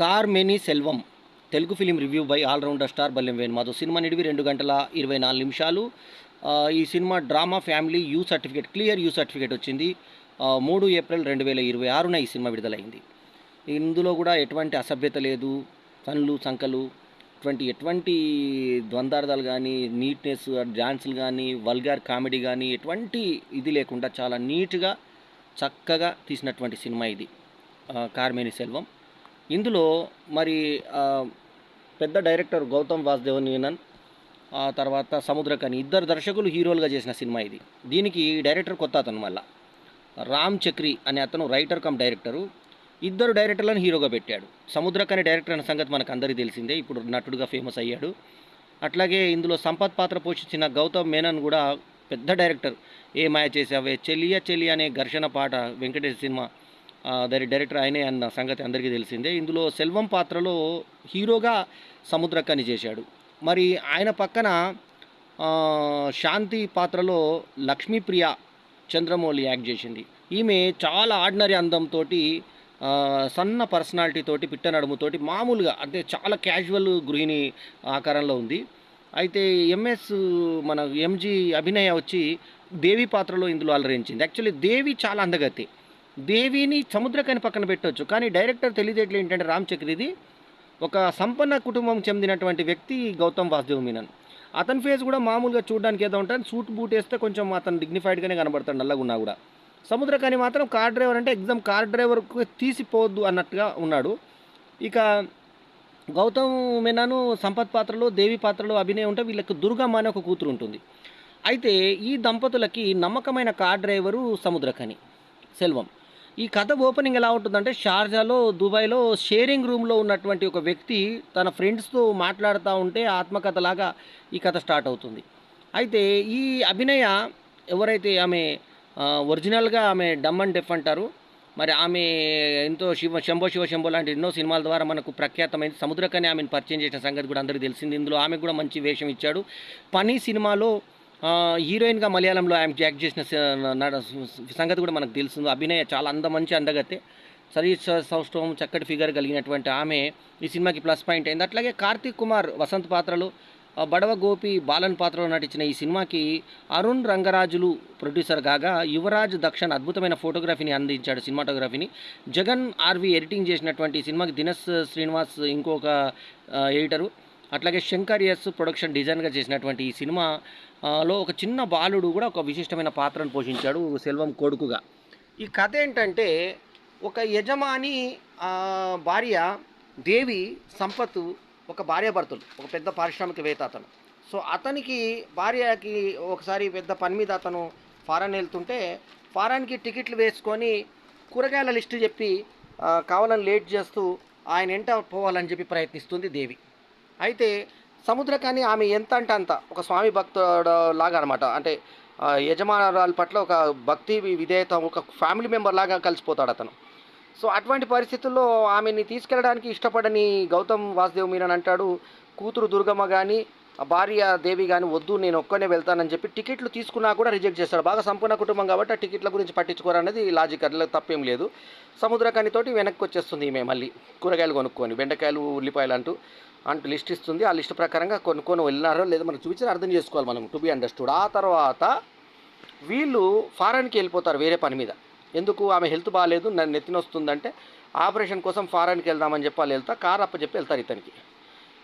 కార్మెని Selvam Telugu film review by all rounder star Ballem Venumadhav. Cinema నిడివి 2 గంటల 24 నిమిషాలు. ఈ cinema drama family U certificate, clear U certificate వచ్చింది. 3 ఏప్రిల్ 2026న ఈ సినిమా విడుదలైంది. ఇందులో కూడా ఎటువంటి అసభ్యత లేదు, కన్లు సంకలు ఎటువంటి ద్వందార్థాలు కానీ, నీట్నెస్ డాన్సులు కానీ, వల్గార్ కామెడీ కానీ ఎటువంటి ఇది లేకుండా చాలా నీట్గా చక్కగా తీసినటువంటి సినిమా ఇది కార్మెని సెల్వం. ఇందులో మరి పెద్ద డైరెక్టర్ గౌతమ్ వాసుదేవ్ మీనన్, తర్వాత సముద్రకని, ఇద్దరు దర్శకులు హీరోలుగా చేసిన సినిమా ఇది. దీనికి డైరెక్టర్ కొత్త అతను, మళ్ళా రామ్ చక్రి అనే అతను రైటర్ కమ్ డైరెక్టరు. ఇద్దరు డైరెక్టర్లను హీరోగా పెట్టాడు. సముద్రకని డైరెక్టర్ అనే సంగతి మనకు అందరికీ తెలిసిందే, ఇప్పుడు నటుడుగా ఫేమస్ అయ్యాడు. అట్లాగే ఇందులో సంపత్ పాత్ర పోషించిన గౌతమ్ మేనన్ కూడా పెద్ద డైరెక్టర్. ఏ మాయ చేసావే, చెలియ చెలియ అనే ఘర్షణ పాట వెంకటేష్ సినిమా డైరెక్టర్ ఆయనే అన్న సంగతి అందరికీ తెలిసిందే. ఇందులో సెల్వం పాత్రలో హీరోగా సముద్రకని చేశాడు. మరి ఆయన పక్కన శాంతి పాత్రలో లక్ష్మీప్రియ చంద్రమౌళి యాక్ట్ చేసింది. ఈమె చాలా ఆర్డినరీ అందంతో, సన్న పర్సనాలిటీ తోటి, పిట్ట నడుముతోటి, మామూలుగా అంటే చాలా క్యాజువల్ గృహిణి ఆకారంలో ఉంది. అయితే మన ఎంజీ అభినయ వచ్చి దేవి పాత్రలో ఇందులో అలరించింది. యాక్చువల్లీ దేవి చాలా అందగత్తే. దేవిని సముద్రకని పక్కన పెట్టవచ్చు, కానీ డైరెక్టర్ తెలియజేయట్లు ఏంటంటే రామ్ చక్రిది ఒక సంపన్న కుటుంబం చెందినటువంటి వ్యక్తి గౌతమ్ వాసుదేవ్ మీనన్. అతని ఫేస్ కూడా మామూలుగా చూడడానికి ఏదో ఉంటుంది, సూట్ బూట్ వేస్తే కొంచెం అతను డిగ్నిఫైడ్గానే కనబడతాడు నల్లగా ఉన్నా కూడా. సముద్రకని మాత్రం కార్ డ్రైవర్ అంటే ఎగ్జామ్ కార్ డ్రైవర్కు తీసిపోవద్దు అన్నట్టుగా ఉన్నాడు. ఇక గౌతమ్ మీనన్ సంపత్ పాత్రలో, దేవి పాత్రలో అభినయం ఉంటే వీళ్ళకి దుర్గమ్మ అనే ఒక కూతురు ఉంటుంది. అయితే ఈ దంపతులకి నమ్మకమైన కార్ డ్రైవరు సముద్రకని సెల్వం. ఈ కథ ఓపెనింగ్ ఎలా ఉంటుందంటే, షార్జాలో, దుబాయ్లో షేరింగ్ రూమ్లో ఉన్నటువంటి ఒక వ్యక్తి తన ఫ్రెండ్స్తో మాట్లాడుతూ ఉంటే ఆత్మకథలాగా ఈ కథ స్టార్ట్ అవుతుంది. అయితే ఈ అభినయ ఎవరైతే ఆమె ఒరిజినల్గా ఆమె డమ్ అండ్ డెఫ్ అంటారు. మరి ఆమె ఎంతో శంభో శివ శంభో లాంటి ఎన్నో సినిమాల ద్వారా మనకు ప్రఖ్యాతమైంది. సముద్రకని ఆమెను పరిచయం చేసిన సంగతి కూడా అందరికీ తెలిసింది. ఇందులో ఆమె కూడా మంచి వేషం ఇచ్చాడు. పని సినిమాలో హీరోయిన్గా మలయాళంలో ఆమె యాక్ట్ చేసిన సంగతి కూడా మనకు తెలుస్తుంది. అభినయ చాలా మంచి అందగతే, శరీర సౌష్ఠవం, చక్కటి ఫిగర్ కలిగినటువంటి ఆమె ఈ సినిమాకి ప్లస్ పాయింట్ అయింది. అట్లాగే కార్తీక్ కుమార్ వసంత్ పాత్రలో, బడవ గోపి బాలన్ పాత్రలో నటించిన ఈ సినిమాకి అరుణ్ రంగరాజులు ప్రొడ్యూసర్ కాగా, యువరాజ్ దక్షన్ అద్భుతమైన ఫోటోగ్రఫీని అందించాడు, సినిమాటోగ్రఫీని. జగన్ ఆర్వి ఎడిటింగ్ చేసినటువంటి ఈ సినిమాకి దినేష్ శ్రీనివాస్ ఇంకొక ఎడిటరు. అట్లాగే శంకర్ ఎస్ ప్రొడక్షన్ డిజైన్గా చేసినటువంటి ఈ సినిమాలో ఒక చిన్న బాలుడు కూడా ఒక విశిష్టమైన పాత్రను పోషించాడు, సెల్వం కొడుకుగా. ఈ కథ ఏంటంటే, ఒక యజమాని భార్య దేవి, సంపత్ ఒక భార్యాభర్తలు, ఒక పెద్ద పారిశ్రామికవేత్త అతను. సో అతనికి భార్యకి ఒకసారి పెద్ద పని మీద అతను ఫారెన్ వెళ్తుంటే, ఫారెన్కి టికెట్లు వేసుకొని కూరగాయల లిస్టు చెప్పి కావాలని లేట్ చేస్తూ ఆయన ఎంట పోవాలని చెప్పి ప్రయత్నిస్తుంది దేవి. అయితే సముద్రకని ఆమె ఎంత అంటే అంత ఒక స్వామి భక్తుడు లాగా అనమాట. అంటే యజమానురాల పట్ల ఒక భక్తి విధేయత, ఒక ఫ్యామిలీ మెంబర్ లాగా కలిసిపోతాడు అతను. సో అటువంటి పరిస్థితుల్లో ఆమెని తీసుకెళ్ళడానికి ఇష్టపడని గౌతమ్ వాసుదేవ్ మీనన్ అంటాడు, కూతురు దుర్గమ్మ కానీ భార్య దేవి కానీ వద్దు, నేను ఒక్కనే వెళ్తానని చెప్పి టికెట్లు తీసుకున్నా కూడా రిజెక్ట్ చేస్తాడు. బాగా సంపూర్ణ కుటుంబం కాబట్టి ఆ టికెట్ల గురించి పట్టించుకోరనేది లాజిక్, అట్లా తప్పేం లేదు. సముద్రకనితోటి వెనక్కి వచ్చేస్తుంది ఈమె, మళ్ళీ కూరగాయలు కొనుక్కొని, బెండకాయలు, ఉల్లిపాయలు అంటూ లిస్ట్ ఇస్తుంది. ఆ లిస్ట్ ప్రకారంగా కొనుక్కొని వెళ్ళినారో లేదో మనం చూపించి అర్థం చేసుకోవాలి మనం, టు బి అండర్స్టూడ్. ఆ తర్వాత వీళ్ళు ఫారెన్కి వెళ్ళిపోతారు వేరే పని మీద. ఎందుకు, ఆమె హెల్త్ బాగాలేదు, నన్ను నెత్తినొస్తుందంటే ఆపరేషన్ కోసం ఫారెన్కి వెళ్దామని చెప్పి వాళ్ళు వెళ్తా, కారు అప్పచెప్పి వెళ్తారు ఇతనికి.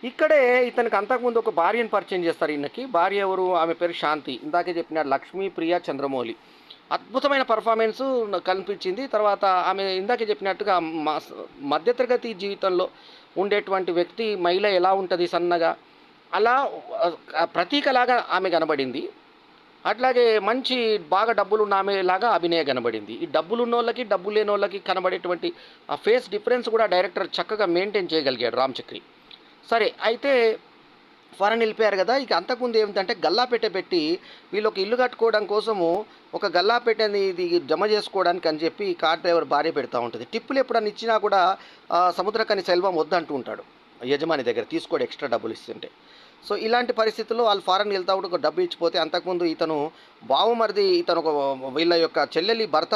ఇక్కడే ఇతనికి అంతకుముందు ఒక భార్యను పరిచయం చేస్తారు ఈయనకి. భార్య ఎవరు, ఆమె పేరు శాంతి. ఇందాకే చెప్పినాడు లక్ష్మీప్రియ చంద్రమౌళి. అద్భుతమైన పర్ఫార్మెన్స్ కనిపించింది. తర్వాత ఆమె ఇందాకే చెప్పినట్టుగా మధ్యతరగతి జీవితంలో ఉండేటువంటి వ్యక్తి, మహిళ ఎలా ఉంటుంది సన్నగా, అలా ప్రతీకలాగా ఆమె కనబడింది. అట్లాగే మంచి బాగా డబ్బులున్న ఆమెలాగా అభినయ కనబడింది. ఈ డబ్బులున్న వాళ్ళకి, డబ్బు లేని వాళ్ళకి కనబడేటువంటి ఆ ఫేస్ డిఫరెన్స్ కూడా డైరెక్టర్ చక్కగా మెయింటైన్ చేయగలిగాడు రామ్ చక్రి. సరే, అయితే ఫారెన్ వెళ్ళిపోయారు కదా. ఇక అంతకుముందు ఏమిటంటే గల్లాపెట్టె పెట్టి వీళ్ళు ఒక ఇల్లు కట్టుకోవడం కోసము ఒక గల్లాపెట్టెని ఇది జమ చేసుకోవడానికి అని చెప్పి కార్ డ్రైవర్ భార్య పెడతా ఉంటుంది. టిప్పులు ఎప్పుడన్నా ఇచ్చినా కూడా సముద్రకని సెల్వం వద్దంటూ ఉంటాడు యజమాని దగ్గర, తీసుకోడు ఎక్స్ట్రా డబ్బులు ఇస్తుంటే. సో ఇలాంటి పరిస్థితుల్లో వాళ్ళు ఫారెన్ వెళ్తా ఉంటే ఒక డబ్బు ఇచ్చిపోతే, అంతకుముందు ఇతను బావమరిది, ఇతను ఒక వీళ్ళ యొక్క చెల్లెలి భర్త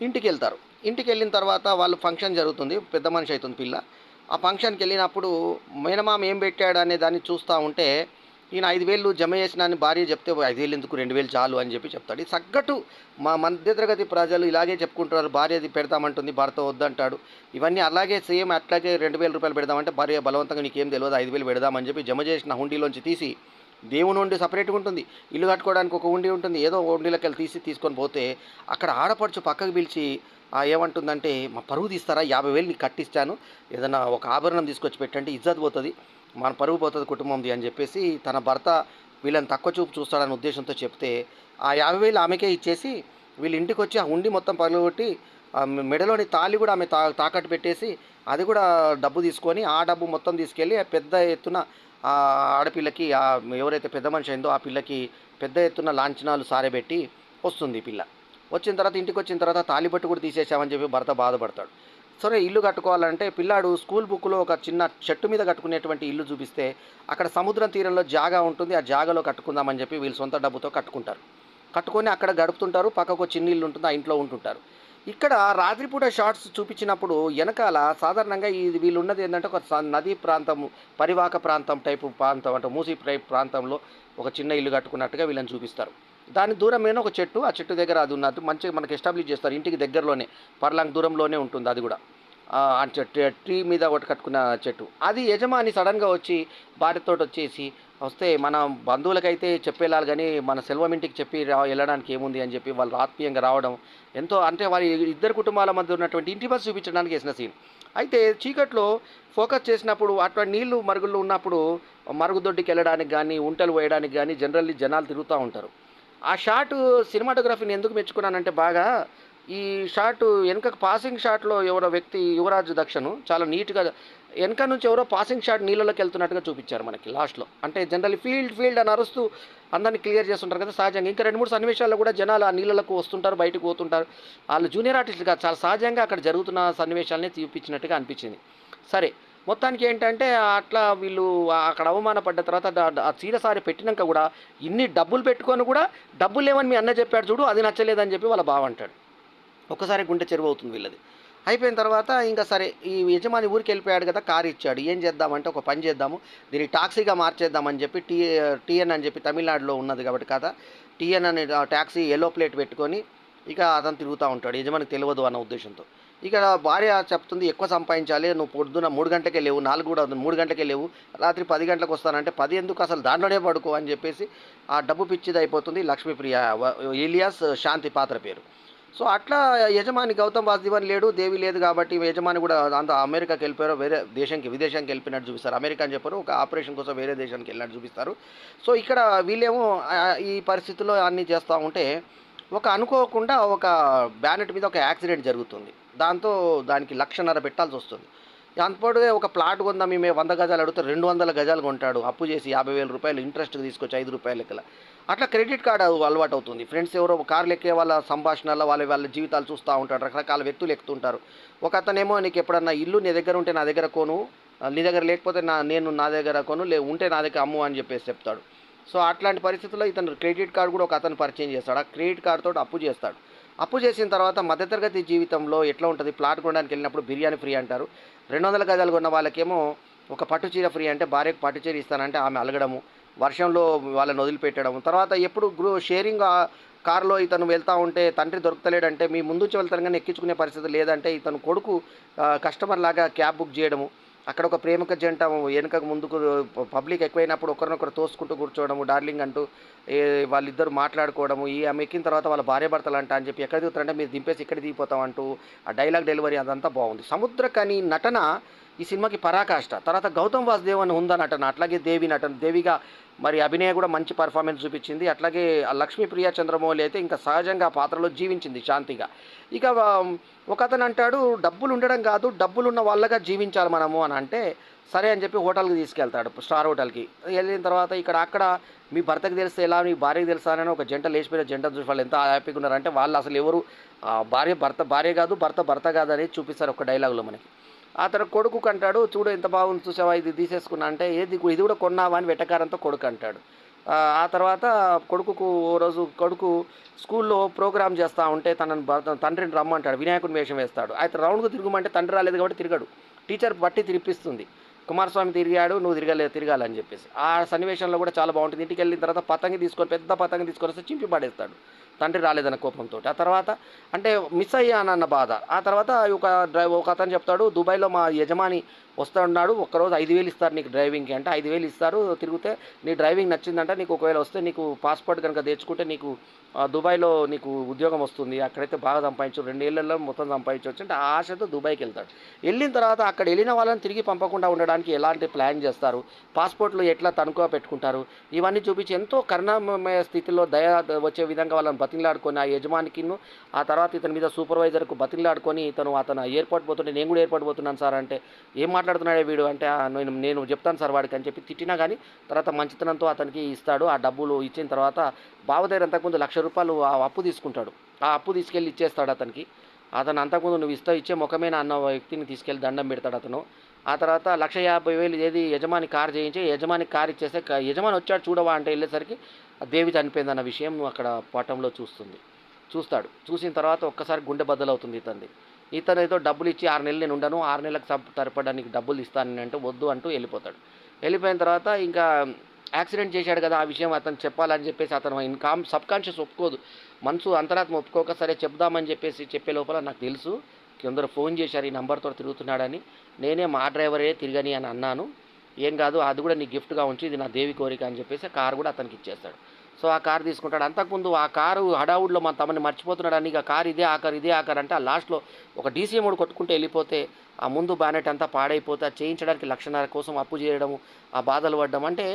ఇంటికి వెళ్తారు. ఇంటికి వెళ్ళిన తర్వాత వాళ్ళు ఫంక్షన్ జరుగుతుంది, పెద్ద మనిషి అవుతుంది పిల్ల. ఆ ఫంక్షన్కి వెళ్ళినప్పుడు మేనమామ ఏం పెట్టాడు అనే దాన్ని చూస్తూ ఉంటే ఈయన 5,000 జమ చేసిన అని భార్య చెప్తే, 5,000 ఎందుకు, 2,000 చాలు అని చెప్పి చెప్తాడు. ఇది సగ్గటు మా మధ్యతరగతి ప్రజలు ఇలాగే చెప్పుకుంటారు. భార్యది పెడతామంటుంది, భర్త వద్దంటాడు. ఇవన్నీ అలాగే సేమ్ అట్లాగే రూ. 2,000 పెడదామంటే భార్య బలవంతంగా నీకేం తెలియదు 5,000 పెడదామని చెప్పి జమ చేసిన హుండీలోంచి తీసి, దేవుని ఉండి సపరేట్గా ఉంటుంది, ఇల్లు కట్టుకోవడానికి ఒక ఉండి ఉంటుంది, ఏదో ఉండిలోకి వెళ్ళి తీసుకొని పోతే అక్కడ ఆడపడుచు పక్కకు పిలిచి ఏమంటుందంటే, మా పరువు తీస్తారా, 50,000 నీకు కట్టిస్తాను, ఏదైనా ఒక ఆభరణం తీసుకొచ్చి పెట్టండి, ఇజ్జత్ పోతుంది, మన పరువు పోతుంది కుటుంబంది అని చెప్పేసి తన భర్త వీళ్ళని తక్కువ చూపు చూస్తాడనే ఉద్దేశంతో చెప్తే, ఆ 50,000 ఆమెకే ఇచ్చేసి వీళ్ళ ఇంటికి వచ్చి ఆ ఉండి మొత్తం పగలగొట్టి మెడలోని తాళి కూడా ఆమె తాకట్టు పెట్టేసి అది కూడా డబ్బు తీసుకొని ఆ డబ్బు మొత్తం తీసుకెళ్ళి పెద్ద ఎత్తున ఆ ఆడపిల్లకి ఎవరైతే పెద్ద మనిషి అయిందో ఆ పిల్లకి పెద్ద ఎత్తున లాంఛనాలు సారెబెట్టి వస్తుంది పిల్ల. వచ్చిన తర్వాత ఇంటికి వచ్చిన తర్వాత తాలిబట్టు కూడా తీసేసామని చెప్పి భర్త బాధపడతాడు. సరే ఇల్లు కట్టుకోవాలంటే పిల్లాడు స్కూల్ బుక్లో ఒక చిన్న చెట్టు మీద కట్టుకునేటువంటి ఇల్లు చూపిస్తే అక్కడ సముద్రం తీరంలో జాగా ఉంటుంది, ఆ జాగాలో కట్టుకుందామని చెప్పి వీళ్ళు సొంత డబ్బుతో కట్టుకుంటారు. కట్టుకొని అక్కడ గడుపుతుంటారు, పక్కకు చిన్న ఇల్లు ఉంటుంది, ఆ ఇంట్లో ఉంటుంటారు. ఇక్కడ రాత్రిపూట షార్ట్స్ చూపించినప్పుడు వెనకాల సాధారణంగా ఇది వీళ్ళు ఉన్నది ఏంటంటే ఒక నదీ ప్రాంతం, పరివాహక ప్రాంతం టైపు ప్రాంతం, అంటే మూసీ టైప్ ప్రాంతంలో ఒక చిన్న ఇల్లు కట్టుకున్నట్టుగా వీళ్ళని చూపిస్తారు. దాని దూరమైన ఒక చెట్టు, ఆ చెట్టు దగ్గర అది ఉన్నట్టు మంచిగా మనకి ఎస్టాబ్లిష్ చేస్తారు. ఇంటికి దగ్గరలోనే పర్లాంగ్ దూరంలోనే ఉంటుంది అది కూడా. ఆ చెట్టు ట్రీ మీద ఒకటి కట్టుకున్న చెట్టు. అది యజమాని సడన్గా వచ్చి భార్యతో వచ్చేసి వస్తే మన బంధువులకైతే చెప్పేలాలి కానీ మన సెల్వం ఇంటికి చెప్పి వెళ్ళడానికి ఏముంది అని చెప్పి వాళ్ళు ఆత్మీయంగా రావడం ఎంతో, అంటే వారి ఇద్దరు కుటుంబాల మధ్య ఉన్నటువంటి ఇంటిమస్ చూపించడానికి వేసిన సీన్. అయితే చీకట్లో ఫోకస్ చేసినప్పుడు అటువంటి నీళ్లు మరుగుల్లో ఉన్నప్పుడు మరుగుదొడ్డికి వెళ్ళడానికి కానీ ఉంటలు వేయడానికి కానీ జనరల్లీ జనాలు తిరుగుతూ ఉంటారు. ఆ షాట్ సినిమాటోగ్రఫీని ఎందుకు మెచ్చుకున్నానంటే బాగా, ఈ షాట్ వెనక పాసింగ్ షాట్లో ఎవరో వ్యక్తి యువరాజు దక్షను చాలా నీట్గా వెనక నుంచి ఎవరో పాసింగ్ షాట్ నీళ్ళలోకి వెళ్తున్నట్టుగా చూపించారు మనకి లాస్ట్లో. అంటే జనరల్లీ ఫీల్డ్ అని అరుస్తూ అందరినీ క్లియర్ చేస్తుంటారు కదా సహజంగా. ఇంకా 2-3 సన్నివేశాల్లో కూడా జనాలు ఆ నీళ్ళకు వస్తుంటారు, బయటకు పోతుంటారు. వాళ్ళు జూనియర్ ఆర్టిస్టులు కాదు, చాలా సహజంగా అక్కడ జరుగుతున్న సన్నివేశాలని చూపించినట్టుగా అనిపించింది. సరే మొత్తానికి ఏంటంటే అట్లా వీళ్ళు అక్కడ అవమానపడ్డ తర్వాత ఆ చీరసారి పెట్టినాక కూడా ఇన్ని డబ్బులు పెట్టుకొని కూడా డబ్బులు లేవని మీ అన్న చెప్పాడు చూడు, అది నచ్చలేదని చెప్పి వాళ్ళ బావ అంటాడు. ఒక్కసారి గుండె చెరువు అవుతుంది వీళ్ళది. అయిపోయిన తర్వాత ఇంకా సరే ఈ యజమాని ఊరికి వెళ్ళిపోయాడు కదా, కారు ఇచ్చాడు. ఏం చేద్దామంటే ఒక పని చేద్దాము, దీన్ని టాక్సీగా మార్చేద్దామని చెప్పి టీఎన్ అని చెప్పి తమిళనాడులో ఉన్నది కాబట్టి కదా, టీఎన్ అనే ట్యాక్సీ ఎల్లో ప్లేట్ పెట్టుకొని ఇక అతను తిరుగుతూ ఉంటాడు, యజమానికి తెలియదు అన్న ఉద్దేశంతో. ఇక భార్య చెప్తుంది ఎక్కువ సంపాదించాలి, నువ్వు పొద్దున 3 గంటలకే లేవు, 4 కూడా 3 గంటలకే లేవు, రాత్రి 10 గంటలకు వస్తానంటే 10 ఎందుకు, అసలు దాంట్లోనే పడుకో అని చెప్పేసి ఆ డబ్బు పిచ్చిది అయిపోతుంది. లక్ష్మీప్రియ ఇలియాస్ శాంతి పాత్ర పేరు. సో అట్లా యజమాని గౌతమ్ వాసుదేవన్ లేడు, దేవి లేదు కాబట్టి యజమాని కూడా అంత అమెరికాకి వెళ్ళిపోయారు, వేరే విదేశానికి వెళ్ళిపోయినట్టు చూపిస్తారు. అమెరికా అని చెప్పారు, ఒక ఆపరేషన్ కోసం వేరే దేశానికి వెళ్ళినట్టు చూపిస్తారు. సో ఇక్కడ వీళ్ళేమో ఈ పరిస్థితుల్లో అన్నీ చేస్తూ ఉంటే అనుకోకుండా ఒక బ్యానెట్ మీద ఒక యాక్సిడెంట్ జరుగుతుంది. దానికి 1,50,000 పెట్టాల్సి వస్తుంది. దాంతోటే ఒక ప్లాట్ కొందాం మేము 100 గజాలు అడిగితే 200 గజాలు కొంటాడు, అప్పు చేసి 50,000 రూపాయలు ఇంట్రెస్ట్కి తీసుకొచ్చి 5 రూపాయల లెక్కల. అట్లా క్రెడిట్ కార్డు అలవాటు అవుతుంది. ఫ్రెండ్స్ ఎవరో కార్లు ఎక్కే వాళ్ళ సంభాషణలో వాళ్ళ జీవితాలు చూస్తూ ఉంటాడు, రకరకాల వ్యక్తులు ఎక్కుతుంటారు. ఒక అతనేమో నీకు ఎప్పుడన్నా ఇల్లు నీ దగ్గర ఉంటే నా దగ్గర కొను, నీ దగ్గర లేకపోతే నా దగ్గర కొను, ఉంటే నా దగ్గర అమ్ము అని చెప్పేసి చెప్తాడు. సో అట్లాంటి పరిస్థితుల్లో ఇతను క్రెడిట్ కార్డు కూడా ఒక అతను పరిచయం చేస్తాడు. ఆ క్రెడిట్ కార్డుతో అప్పు చేస్తాడు. అప్పు చేసిన తర్వాత మధ్యతరగతి జీవితంలో ఎట్లా ఉంటుంది, ప్లాట్ కొనడానికి వెళ్ళినప్పుడు బిర్యానీ ఫ్రీ అంటారు. 200 గజాలు కొన్న వాళ్ళకేమో ఒక పట్టు చీర ఫ్రీ అంటే భార్యకు పట్టు చీర ఇస్తానంటే ఆమె అలగడము, వర్షంలో వాళ్ళని వదిలిపెట్టడం. తర్వాత ఎప్పుడు షేరింగ్ కారులో ఇతను వెళ్తూ ఉంటే తండ్రి దొరుకుతలేడంటే మీ ముందు వెళ్తాను కానీ ఎక్కించుకునే పరిస్థితి లేదంటే ఇతను కొడుకు కస్టమర్ లాగా క్యాబ్ బుక్ చేయడము. అక్కడ ఒక ప్రేమిక జంట వెనుకకు ముందుకు పబ్లిక్ ఎక్కువైనప్పుడు ఒకరినొకరు తోసుకుంటూ కూర్చోవడము, డార్లింగ్ అంటూ వాళ్ళిద్దరు మాట్లాడుకోవడము. ఆమె ఎక్కిన తర్వాత వాళ్ళ భార్య భర్తలు అంట అని చెప్పి ఎక్కడ దిగుతారంటే మీరు దింపేసి ఇక్కడ దిగిపోతాం అంటూ ఆ డైలాగ్ డెలివరీ అదంతా బాగుంది. సముద్రకని నటన ఈ సినిమాకి పరాకాష్ట. తర్వాత గౌతమ్ వాసుదేవన్ ఉందా నటన, అట్లాగే దేవిగా మరి అభినయ కూడా మంచి పర్ఫార్మెన్స్ చూపించింది. అట్లాగే లక్ష్మీప్రియ చంద్రమౌళి అయితే ఇంకా సహజంగా పాత్రలో జీవించింది శాంతిగా. ఇక ఒక అతను అంటాడు డబ్బులు ఉండడం కాదు, డబ్బులున్న వాళ్ళగా జీవించాలి మనము అని అంటే సరే అని చెప్పి హోటల్కి తీసుకెళ్తాడు, స్టార్ హోటల్కి. వెళ్ళిన తర్వాత అక్కడ మీ భర్తకి తెలిస్తే ఎలా, మీ భార్యకి తెలుసా అని ఒక జంట లేచిపోయిన జంట చూసి వాళ్ళు ఎంత హ్యాపీగా ఉన్నారంటే వాళ్ళు అసలు ఎవరు భార్య కాదు, భర్త కాదు అనేది చూపిస్తారు ఒక డైలాగులో మనకి. ఆ తర్వాత కొడుకు అంటాడు చూడు ఎంత బాగుంది చూసావా, ఇది తీసేసుకున్నా అంటే ఇది కూడా కొన్నావా అని వెటకారంతో కొడుకు అంటాడు. ఆ తర్వాత కొడుకు స్కూల్లో ప్రోగ్రామ్ చేస్తూ ఉంటే తండ్రిని రమ్మంటాడు, వినాయకుని వేషం వేస్తాడు. అయితే రౌండ్గా తిరుగుమంటే తండ్రి రాలేదు కాబట్టి తిరగడు, టీచర్ బట్టి తిరిపిస్తుంది. కుమారస్వామి తిరిగాడు, నువ్వు తిరగాలని చెప్పేసి. ఆ సన్నివేశంలో కూడా చాలా బాగుంటుంది. ఇంటికి వెళ్ళిన తర్వాత పతంగి తీసుకొని, పెద్ద పతంగి తీసుకొని వస్తే చింపి పడేస్తాడు తండ్రి రాలేదన్న కోపంతో. ఆ తర్వాత అంటే మిస్ అయ్యానన్న బాధ. ఆ తర్వాత ఒక అతను చెప్తాడు, దుబాయ్లో మా యజమాని వస్తా ఉన్నాడు, ఒక్కరోజు 5,000 ఇస్తారు నీకు డ్రైవింగ్కి అంటే. 5,000 ఇస్తారు, తిరిగితే నీ డ్రైవింగ్ నచ్చిందంట, నీకు ఒకవేళ వస్తే నీకు పాస్పోర్ట్ కనుక తెచ్చుకుంటే నీకు దుబాయ్లో నీకు ఉద్యోగం వస్తుంది, అక్కడైతే బాగా సంపాదించు, 2 ఏళ్లలో మొత్తం సంపాదించవచ్చు అంటే. ఆ ఆశతో దుబాయ్కి వెళ్తాడు. వెళ్ళిన తర్వాత అక్కడ వెళ్ళిన వాళ్ళని తిరిగి పంపకుండా ఉండడానికి ఎలాంటి ప్లాన్ చేస్తారు, పాస్పోర్ట్లు ఎట్లా తణుకుగా పెట్టుకుంటారు, ఇవన్నీ చూపించి ఎంతో కరుణామయ స్థితిలో దయ వచ్చే విధంగా వాళ్ళని బతిలాడుకొని ఆ యజమానికిను, ఆ తర్వాత ఇతని మీద సూపర్వైజర్కు బతిలాడుకొని అతను ఎయిర్పోర్ట్ పోతుంటే, నేను కూడా ఎయిర్పోర్ట్ పోతున్నాను సార్ అంటే, ఏం మాట్లాడుతున్నాడే వీడు అంటే, నేను చెప్తాను సార్ వాడికి అని చెప్పి తిట్టినా కానీ తర్వాత మంచితనంతో అతనికి ఇస్తాడు. ఆ డబ్బులు ఇచ్చిన తర్వాత బావ దగ్గర అంతకుముందు ₹1,00,000 ఆ అప్పు తీసుకుంటాడు. ఆ అప్పు తీసుకెళ్ళి ఇచ్చేస్తాడు అతనికి. అతను అంతకుముందు నువ్వు ఇచ్చే ముఖమేనా అన్న వ్యక్తిని తీసుకెళ్ళి దండం పెడతాడు అతను. ఆ తర్వాత 1,50,000 ఏది యజమాని కారు చేయించి, యజమానికి కారు ఇచ్చేస్తే, యజమాని వచ్చాడు చూడవా అంటే వెళ్ళేసరికి దేవి చనిపోయిందన్న విషయం అక్కడ పటంలో చూస్తాడు. చూసిన తర్వాత ఒక్కసారి గుండె బద్దలవుతుంది ఇతనిది. ఇతను ఏదో డబ్బులు ఇచ్చి 6 నెలలు నేను ఉండను, 6 నెలలకు సరిపడడానికి డబ్బులు ఇస్తాను అంటే వద్దు అంటూ వెళ్ళిపోతాడు. వెళ్ళిపోయిన తర్వాత ఇంకా యాక్సిడెంట్ చేశాడు కదా, ఆ విషయం అతను చెప్పాలని చెప్పేసి అతను సబ్కాన్షియస్ ఒప్పుకోదు. మనసు అంతరాత్మ ఒప్పుకోక సరే చెప్దామని చెప్పేసి చెప్పే లోపల నాకు తెలుసు కొందరు ఫోన్ చేశారు ఈ నెంబర్తో తిరుగుతున్నాడని, నేనే మా డ్రైవరే తిరగని అని అన్నాను, ఏం కాదు అది కూడా నీ గిఫ్ట్గా ఉంచి, ఇది నా దేవి కోరిక అని చెప్పేసి కారు కూడా అతనికి ఇచ్చేస్తాడు. సో ఆ కారు తీసుకుంటాడు. అంతకుముందు ఆ కారు హడావుడిలో మన తమని మర్చిపోతున్నాడని ఇక కారు ఇదే ఆకారు అంటే, ఆ లాస్ట్లో ఒక డీసీ మూడు కొట్టుకుంటే వెళ్ళిపోతే, ఆ ముందు బానెట్ అంతా పాడైపోతే అది చేయించడానికి 1,50,000 కోసం అప్పు చేయడము, ఆ బాధలు పడ్డం అంటే,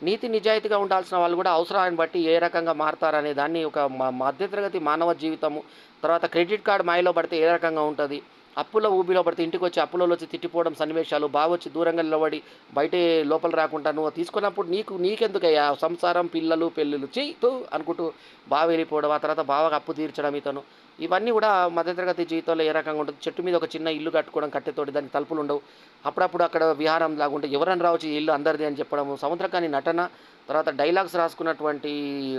నీతి నిజాయితీగా ఉండాల్సిన వాళ్ళు కూడా అవసరాన్ని బట్టి ఏ రకంగా మారతారనే దాన్ని ఒక మధ్యతరగతి మానవ జీవితము. తర్వాత క్రెడిట్ కార్డు మాయలో పడితే ఏ రకంగా ఉంటుంది, అప్పుల ఊబిలో పడితే ఇంటికి వచ్చి అప్పులలో వచ్చి తిట్టిపోవడం సన్నివేశాలు, బాగా వచ్చి దూరంగా నిలబడి బయటే లోపల రాకుండా నువ్వు తీసుకున్నప్పుడు నీకెందుకయ్యా సంసారం, పిల్లలు, పెళ్ళిళ్ళు చెయ్యి అనుకుంటూ బాగా వెళ్ళిపోవడం, ఆ తర్వాత బాగా అప్పు తీర్చడం ఇతను. ఇవన్నీ కూడా మధ్యతరగతి జీవితంలో ఏ రకంగా ఉంటుంది. చెట్టు మీద ఒక చిన్న ఇల్లు కట్టుకోవడం కట్టెతోటి, దానికి తలుపులు ఉండవు, అప్పుడప్పుడు అక్కడ విహారం లాగుంటే ఎవరైనా రావచ్చు, ఈ ఇల్లు అందరిది అని చెప్పడము, సముద్రకాని నటన, తర్వాత డైలాగ్స్ రాసుకున్నటువంటి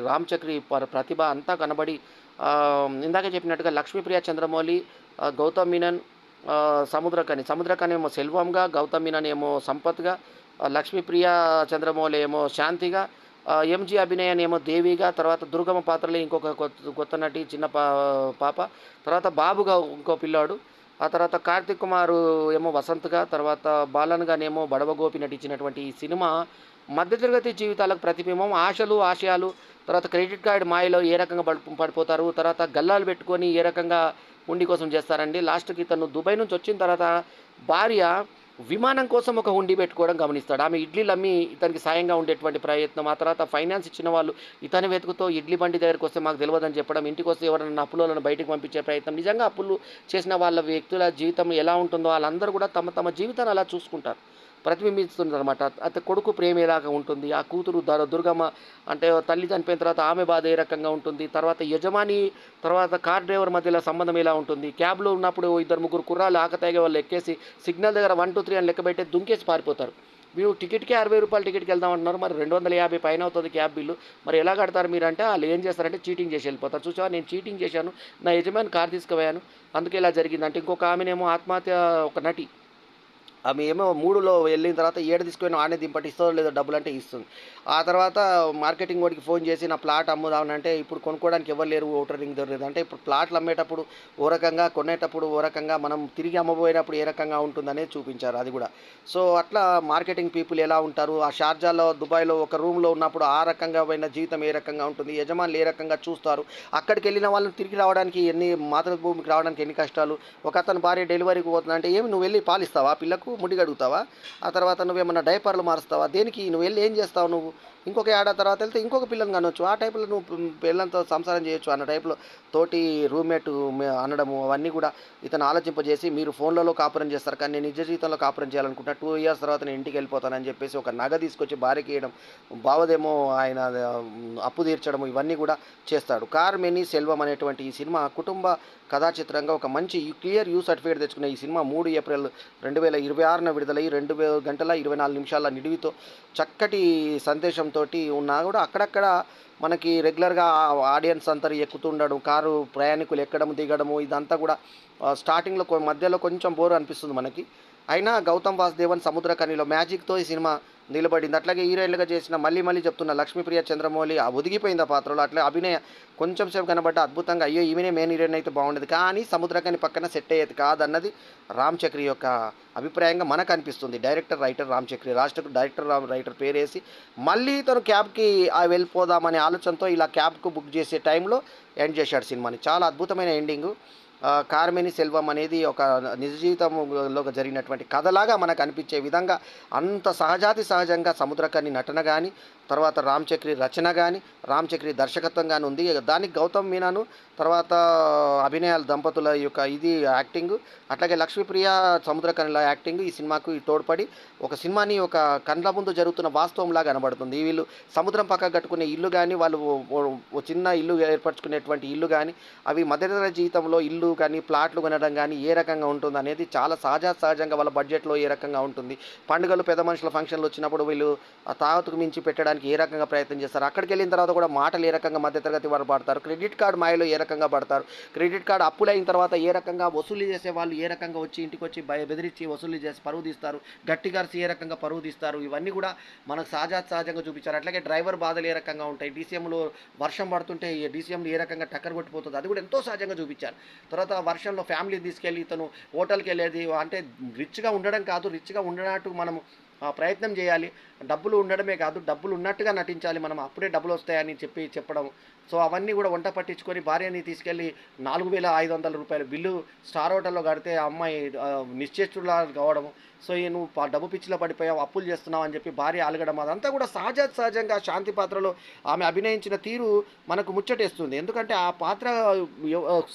రామ్చక్రి ప్రతిభ అంతా కనబడి, ఇందాక చెప్పినట్టుగా లక్ష్మీప్రియ చంద్రమౌళి, గౌతమ్ మీనన్, సముద్రకని ఏమో సెల్వంగా, గౌతమ్ మీనన్ ఏమో సంపత్గా, లక్ష్మీప్రియ చంద్రమౌళి ఏమో శాంతిగా, ఎంజీ అభినయన్ ఏమో దేవిగా, తర్వాత దుర్గమ్మ పాత్రలో ఇంకొక కొత్త నటి చిన్న పాప, తర్వాత బాబుగా ఇంకో పిల్లాడు, ఆ తర్వాత కార్తిక్ కుమార్ ఏమో వసంత్గా, తర్వాత బాలన్గానేమో బడవగోపి నటించినటువంటి ఈ సినిమా మధ్యతరగతి జీవితాలకు ప్రతిబింబం. ఆశలు, ఆశయాలు, తర్వాత క్రెడిట్ కార్డు మాయలో ఏ రకంగా పడిపోతారు, తర్వాత గల్లాలు పెట్టుకొని ఏ రకంగా హుండీ కోసం చేస్తారండి. లాస్ట్కి తను దుబాయ్ నుంచి వచ్చిన తర్వాత భార్య విమానం కోసం ఒక హుండీ పెట్టుకోవడం గమనిస్తాడు. ఆమె ఇడ్లీలు అమ్మి ఇతనికి సాయంగా ఉండేటువంటి ప్రయత్నం, ఆ తర్వాత ఫైనాన్స్ ఇచ్చిన వాళ్ళు ఇతని వెతుకుతో ఇడ్లీ బండి దగ్గరికి వస్తే మాకు తెలియదని చెప్పడం, ఇంటికి వస్తే ఎవరైనా అప్పులను బయటకు పంపించే ప్రయత్నం. నిజంగా అప్పులు చేసిన వాళ్ళ వ్యక్తుల జీవితం ఎలా ఉంటుందో వాళ్ళందరూ కూడా తమ జీవితాన్ని అలా చూసుకుంటారు, ప్రతిబింబిస్తుంది అనమాట. అయితే కొడుకు ప్రేమ ఎలాగా ఉంటుంది, ఆ కూతురు దుర్గమ్మ అంటే తల్లి చనిపోయిన తర్వాత ఆమె బాధ ఏ రకంగా ఉంటుంది, తర్వాత యజమాని తర్వాత కార్ డ్రైవర్ మధ్యలో సంబంధం ఎలా ఉంటుంది, క్యాబ్లో ఉన్నప్పుడు 2-3 కుర్రాలు ఆకతాయిగా వాళ్ళు ఎక్కేసి సిగ్నల్ దగ్గర 1, 2, 3 అని లెక్క పెట్టి దుంకేసి పారిపోతారు. వీళ్ళు టికెట్కే ₹60 టికెట్కి వెళ్దామంటున్నారు, మరి 250 పైన అవుతుంది క్యాబ్ బిల్లు, మరి ఎలా కడతారు మీరు అంటే, వాళ్ళు ఏం చేస్తారంటే చీటింగ్ చేసి వెళ్ళిపోతారు. చూసావా నేను చీటింగ్ చేశాను, నా యజమాని కార్ తీసుకుపోయాను, అందుకే ఇలా జరిగిందంటే. ఇంకొక ఆమెనేమో ఆత్మహత్య, ఒక నటి, ఆమె ఏమో 3లో వెళ్ళిన తర్వాత 7 తీసుకుని ఆడనే దింపటి ఇస్తుందో లేదో డబ్బులు అంటే ఇస్తుంది. ఆ తర్వాత మార్కెటింగ్ వాడికి ఫోన్ చేసి నా ప్లాట్ అమ్ముదామనంటే, ఇప్పుడు కొనుక్కోవడానికి ఎవరు లేరు, ఓటర్ రింగ్ దొరకలేదు అంటే. ఇప్పుడు ప్లాట్లు అమ్మేటప్పుడు ఓ రకంగా, కొనేటప్పుడు ఓ రకంగా, మనం తిరిగి అమ్మబోయేటప్పుడు ఏ రకంగా ఉంటుందనేది చూపించారు అది కూడా. సో అట్లా మార్కెటింగ్ పీపుల్ ఎలా ఉంటారు, ఆ షార్జాలో, దుబాయ్లో ఒక రూమ్లో ఉన్నప్పుడు ఆ రకంగా పోయిన జీవితం ఏ రకంగా ఉంటుంది, యజమానులు ఏ రకంగా చూస్తారు, అక్కడికి వెళ్ళిన వాళ్ళని తిరిగి రావడానికి మాతృభూమికి రావడానికి ఎన్ని కష్టాలు. ఒక అతను భార్య డెలివరీకి పోతున్నా అంటే, ఏమి నువ్వు వెళ్ళి పాలిస్తావా పిల్లకు, ముడి కడుగుతావా, ఆ తర్వాత నువ్వేమన్నా డైపర్లు మారుస్తావా, దేనికి నువ్వు వెళ్ళి ఏం చేస్తావు, నువ్వు ఇంకొక ఏడాది తర్వాత వెళ్తే ఇంకొక పిల్లని కనొచ్చు, ఆ టైపులో నువ్వు పిల్లలతో సంసారం చేయొచ్చు అన్న టైపులో తోటి రూమ్మేట్ అనడము, అవన్నీ కూడా ఇతను ఆలోచింపజేసి, మీరు ఫోన్లలో కాపురం చేస్తారు కానీ నేను నిజ జీవితంలో కాపురం చేయాలనుకుంటా, 2 ఇయర్స్ తర్వాత నేను ఇంటికి వెళ్ళిపోతానని చెప్పేసి ఒక నగ తీసుకొచ్చి భార్యకి ఇవ్వడం, బావదేమో ఆయన అప్పు తీర్చడము, ఇవన్నీ కూడా చేస్తాడు. కార్మెని సెల్వం అనేటువంటి ఈ సినిమా కుటుంబ కథా చిత్రంగా ఒక మంచి క్లియర్ యూ సర్టిఫికేట్ తెచ్చుకున్న ఈ సినిమా 3 ఏప్రిల్ 2026న విడుదలై 2 గంటల 24 నిమిషాల నిడివితో చక్కటి సందేశంతో ఉన్నా కూడా అక్కడక్కడ మనకి రెగ్యులర్గా ఆడియన్స్ అందరు ఎక్కుతుండడం, కారు ప్రయాణికులు ఎక్కడం దిగడము, ఇదంతా కూడా స్టార్టింగ్లో మధ్యలో కొంచెం బోర్ అనిపిస్తుంది మనకి. అయినా గౌతమ్ వాసుదేవన్ సముద్రకనిలో మ్యాజిక్‌తో ఈ సినిమా నిలబడింది. అట్లాగే హీరోయిన్‌లుగా చేసిన మళ్ళీ మళ్ళీ చెప్తున్నా లక్ష్మీప్రియ చంద్రమౌళి ఒదిగిపోయింది ఆ పాత్రలో. అట్లే అభినయ కొంచెం సేపు కనబడ్డ అద్భుతంగా అయ్యో! ఈమెనే మెయిన్ హీరోయిన్ అయితే బాగుండేది. కానీ సముద్రకని పక్కన సెట్ అయ్యేది కాదన్నది రామ్ చక్రి యొక్క అభిప్రాయంగా మనకు అనిపిస్తుంది. Director, writer Ram Chakri. లాస్ట్‌కు డైరెక్టర్, రైటర్ పేరేసి మళ్ళీ తను క్యాబ్‌కి వెళ్ళిపోదామనే ఆలోచనతో ఇలా క్యాబ్‌కు బుక్ చేసే టైంలో ఎండ్ చేశాడు సినిమాని. చాలా అద్భుతమైన ఎండింగు. 'కార్మేని సెల్వం' అనేది ఒక నిజ జీవితంలో జరిగినటువంటి కథలాగా మనకు అనిపించే విధంగా అంత సహజంగా సముద్రకని నటన గాని, తర్వాత రామ్ చక్రి రచన గాని, రామ్ చక్రి దర్శకత్వం గాని ఉంది. దానికి గౌతమ్ మీనన్ తర్వాత అభినయాల దంపతుల యొక్క ఇది యాక్టింగ్, అట్లాగే లక్ష్మీప్రియ సముద్రకనిల యాక్టింగ్ ఈ సినిమాకు తోడ్పడి ఒక సినిమాని ఒక కండ్ల ముందు జరుగుతున్న వాస్తవంలాగా కనబడుతుంది. వీళ్ళు సముద్రం పక్కకు కట్టుకునే ఇల్లు గాని, వాళ్ళు ఓ చిన్న ఇల్లు ఏర్పరచుకునేటువంటి ఇల్లు గాని, అవి మధ్యతరగతి జీవితంలో ఇల్లు కానీ, ప్లాట్లు కొనడం కానీ ఏ రకంగా ఉంటుందనేది చాలా సహజంగా వాళ్ళ బడ్జెట్‌లో ఏ రకంగా ఉంటుంది. పండుగలు, పెద్ద మనుషుల ఫంక్షన్‌లు వచ్చినప్పుడు వీళ్ళు ఆ తాహతుకు మించి పెట్టడానికి ఏ రకంగా ప్రయత్నం చేస్తారు. అక్కడికెళ్ళిన తర్వాత కూడా మాటలు ఏ రకంగా మధ్యతరగతి వారు పడతారు. క్రెడిట్ కార్డ్ మాయలో ఏ రకంగా పడతారు. క్రెడిట్ కార్డ్ అప్పులైన తర్వాత ఏ రకంగా వసూలు చేసే వాళ్ళు ఏ రకంగా వచ్చి ఇంటికొచ్చి బెదిరించి వసూలు చేసి పరువు తీస్తారు. గట్టిగా అరిసి ఏ రకంగా పరువు తీస్తారు. ఇవన్నీ కూడా మనకు సహజంగా చూపించారు. అట్లాగే డ్రైవర్ బాధలు ఏ రకంగా ఉంటాయి. డీసీఎంలో వర్షం పడుతుంటే డీసీఎంలో ఏ రకంగా టక్కర కొట్టిపోతుంది. అది కూడా ఎంతో సహజంగా చూపించారు. తర్వాత వర్షంలో ఫ్యామిలీని తీసుకెళ్ళి తను హోటల్కి వెళ్ళేది అంటే రిచ్గా ఉండడం కాదు, రిచ్గా ఉండనట్టు మనం ప్రయత్నం చేయాలి. డబ్బులు ఉండడమే కాదు, డబ్బులు ఉన్నట్టుగా నటించాలి మనం, అప్పుడే డబ్బులు వస్తాయని చెప్పడం. సో అవన్నీ కూడా వంట పట్టించుకొని భార్యని తీసుకెళ్ళి రూ. 4,500 బిల్లు స్టార్ హోటల్లో కడితే ఆ అమ్మాయి నిశ్చేష్టులా కావడం. సో నువ్వు డబ్బు పిచ్చిలో పడిపోయావు, అప్పులు చేస్తున్నావు అని చెప్పి భార్య అలగడం, అదంతా కూడా సహజంగా శాంతి పాత్రలో ఆమె అభినయించిన తీరు మనకు ముచ్చటేస్తుంది. ఎందుకంటే ఆ పాత్ర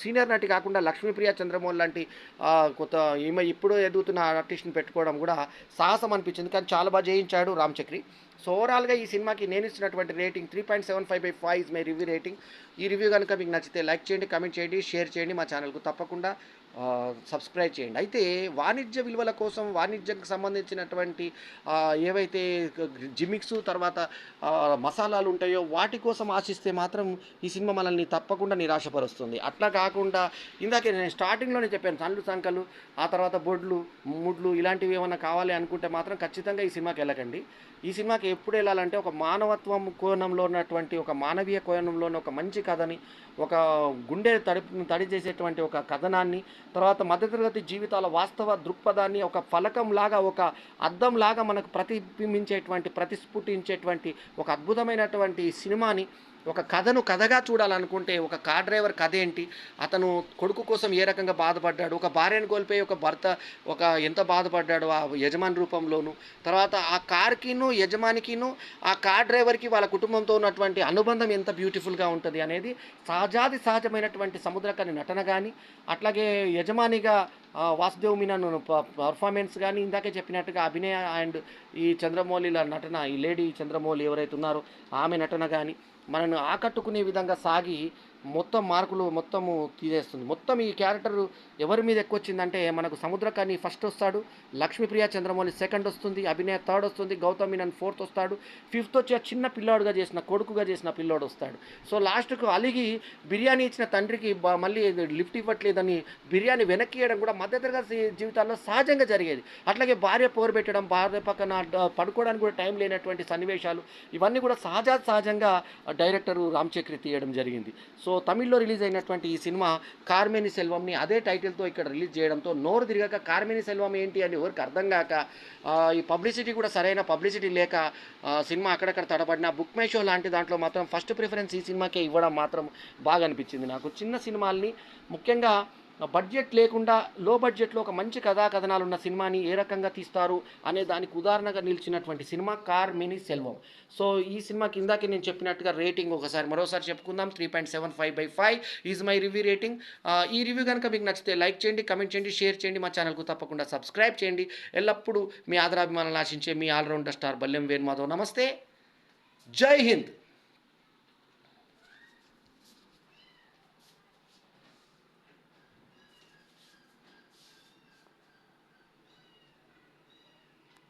సీనియర్ నటి కాకుండా లక్ష్మీప్రియ చంద్రమౌళి లాంటి కొత్త ఈమె ఇప్పుడు ఎదుగుతున్న ఆర్టిస్ట్ని పెట్టుకోవడం కూడా సాహసం అనిపించింది. కానీ చాలా బాగా చేయించాడు రామ్ చక్రి. సో ఓవరాల్గా ఈ సినిమాకి నేను ఇచ్చినటువంటి rating 3.75/5 is my review rating. ఈ రివ్యూ కనుక మీకు నచ్చితే లైక్ చేయండి, కామెంట్ చేయండి, షేర్ చేయండి, మా ఛానల్కు తప్పకుండా సబ్స్క్రైబ్ చేయండి. అయితే వాణిజ్య విలువల కోసం వాణిజ్యంకి సంబంధించినటువంటి ఏవైతే జిమిక్స్ తర్వాత మసాలాలు ఉంటాయో వాటి కోసం ఆశిస్తే మాత్రం ఈ సినిమా మనల్ని తప్పకుండా నిరాశపరుస్తుంది. అట్లా కాకుండా ఇందాకే నేను స్టార్టింగ్లోనే చెప్పాను, సండ్లు సంకలు ఆ తర్వాత బొడ్లు ముడ్లు ఇలాంటివి ఏమైనా కావాలి అనుకుంటే మాత్రం ఖచ్చితంగా ఈ సినిమాకి వెళ్ళకండి. ఈ సినిమాకి ఎప్పుడు వెళ్ళాలంటే ఒక మానవత్వం కోణంలో ఉన్నటువంటి ఒక మానవీయ కోణంలోని ఒక మంచి కథని, ఒక గుండె తడి చేసేటువంటి ఒక కథనాన్ని, తర్వాత మధ్యతరగతి జీవితాల వాస్తవ దృక్పథాన్ని ఒక ఫలకంలాగా ఒక అద్దంలాగా మనకు ప్రతిస్ఫుటించేటువంటి ఒక అద్భుతమైనటువంటి సినిమాని, ఒక కథను కథగా చూడాలనుకుంటే ఒక కార్ డ్రైవర్ కథ ఏంటి, అతను కొడుకు కోసం ఏ రకంగా బాధపడ్డాడు, ఒక భార్యను కోల్పోయి ఒక భర్త ఎంత బాధపడ్డాడు ఆ యజమాని రూపంలోను, తర్వాత ఆ కార్కిను యజమానికిను ఆ కార్ డ్రైవర్కి వాళ్ళ కుటుంబంతో ఉన్నటువంటి అనుబంధం ఎంత బ్యూటిఫుల్గా ఉంటుంది అనేది సహజమైనటువంటి సముద్రకని నటన కానీ, అట్లాగే యజమానిగా వాసుదేవ్ మీనన్ పర్ఫార్మెన్స్ కానీ, ఇందాకే చెప్పినట్టుగా అభినయ అండ్ ఈ చంద్రమౌళిల నటన, ఈ లేడీ చంద్రమౌళి ఎవరైతే ఉన్నారో ఆమె నటన కానీ మనను ఆకట్టుకునే విధంగా సాగి మొత్తం మార్కులు మొత్తము తీసేస్తుంది. మొత్తం ఈ క్యారెక్టర్ ఎవరి మీద ఎక్కువ వచ్చిందంటే మనకు సముద్రకని ఫస్ట్ వస్తాడు, లక్ష్మీప్రియ చంద్రమౌళి సెకండ్ వస్తుంది, అభినయ థర్డ్ వస్తుంది, గౌతమ్ మీనన్ ఫోర్త్ వస్తాడు, ఫిఫ్త్ వచ్చి చిన్న పిల్లాడుగా చేసిన కొడుకుగా చేసిన పిల్లోడు వస్తాడు. సో లాస్ట్కు అలిగి బిర్యానీ ఇచ్చిన తండ్రికి మళ్ళీ లిఫ్ట్ ఇవ్వట్లేదని బిర్యానీ వెనక్కి ఇవ్వడం కూడా మధ్యతరగతి జీవితాల్లో సహజంగా జరిగేది. అట్లాగే భార్య పోరు పెట్టడం, భార్య పక్కన పడుకోవడానికి కూడా టైం లేనటువంటి సన్నివేశాలు, ఇవన్నీ కూడా సహజంగా డైరెక్టరు రామ్ చక్రి తీయడం జరిగింది. సో తమిళ్లో రిలీజ్ అయినటువంటి ఈ సినిమా 'కార్మేని సెల్వం'ని అదే టైటిల్తో ఇక్కడ రిలీజ్ చేయడంతో నోరు తిరగక 'కార్మేని సెల్వం' ఏంటి అని ఎవరికి అర్థం కాక, ఈ పబ్లిసిటీ కూడా సరైన పబ్లిసిటీ లేక సినిమా అక్కడక్కడ తడబడిన బుక్ మై షో లాంటి దాంట్లో మాత్రం ఫస్ట్ ప్రిఫరెన్స్ ఈ సినిమాకే ఇవ్వడం మాత్రం బాగా అనిపించింది నాకు. చిన్న సినిమాల్ని ముఖ్యంగా బడ్జెట్ లేకుండా లో బడ్జెట్లో ఒక మంచి కథనాలు ఉన్న సినిమాని ఏ రకంగా తీస్తారు అనే దానికి ఉదాహరణగా నిలిచినటువంటి సినిమా 'కార్మేని సెల్వం'. సో ఈ సినిమాకి ఇందాకే నేను చెప్పినట్టుగా రేటింగ్ మరోసారి చెప్పుకుందాం. 3.75/5 ఈజ్ మై రివ్యూ రేటింగ్. ఈ రివ్యూ కనుక మీకు నచ్చితే లైక్ చేయండి, కమెంట్ చేయండి, షేర్ చేయండి, మా ఛానల్కు తప్పకుండా సబ్స్క్రైబ్ చేయండి. ఎల్లప్పుడూ మీ ఆదరాభిమానాలు ఆశించే మీ ఆల్రౌండర్ స్టార్ బల్లెం వేణుమాధవ్. నమస్తే, జై హింద్.